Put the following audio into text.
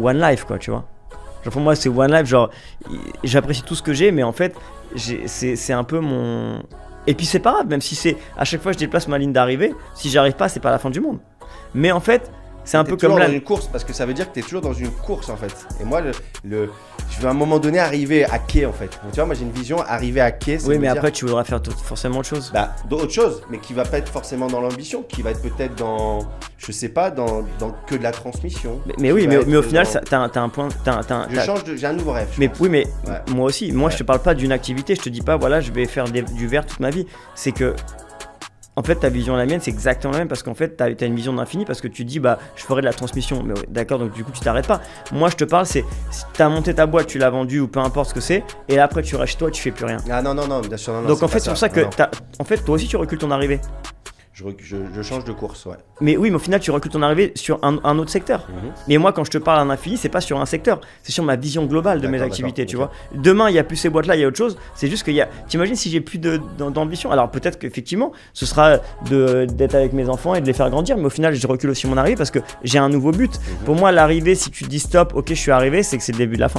one life, quoi, tu vois. Genre pour moi, c'est one life, genre, j'apprécie tout ce que j'ai, mais en fait, c'est un peu mon... Et puis c'est pas grave, même si c'est à chaque fois je déplace ma ligne d'arrivée, si j'arrive pas, c'est pas la fin du monde. Mais en fait, c'est un peu comme là. Dans une course, parce que ça veut dire que tu es toujours dans une course en fait. Et moi, je veux à un moment donné arriver à quai en fait. Donc, tu vois, moi j'ai une vision, arriver à quai. Oui, mais après tu voudras faire forcément autre chose. Bah, d'autres choses, mais qui va pas être forcément dans l'ambition, qui va être peut-être dans, je sais pas, dans que de la transmission. Mais oui, mais au final, t'as un point. J'ai un nouveau rêve. Mais oui, mais moi aussi. Moi, je te parle pas d'une activité. Je te dis pas, voilà, je vais faire du verre toute ma vie. C'est que. En fait, ta vision et la mienne, c'est exactement la même parce qu'en fait, t'as une vision de l'infini parce que tu dis, bah, je ferai de la transmission. Mais ouais, d'accord, donc du coup, tu t'arrêtes pas. Moi, je te parle, c'est si t'as monté ta boîte, tu l'as vendue ou peu importe ce que c'est, et après, tu restes chez toi, tu fais plus rien. Ah non, bien sûr, non. Donc en fait, c'est pour ça que en fait, toi aussi, tu recules ton arrivée. Je change de course, ouais. Mais oui, mais au final, tu recules ton arrivée sur un autre secteur. Mais moi, quand je te parle à l'infini, c'est pas sur un secteur, c'est sur ma vision globale de mes activités, tu vois. Demain, il n'y a plus ces boîtes-là, il y a autre chose. C'est juste qu'il y a. T'imagines si j'ai plus d'ambition. Alors peut-être qu'effectivement, ce sera d'être avec mes enfants et de les faire grandir, mais au final, je recule aussi mon arrivée parce que j'ai un nouveau but. Pour moi, l'arrivée, si tu dis stop, ok, je suis arrivé, c'est que c'est le début de la fin.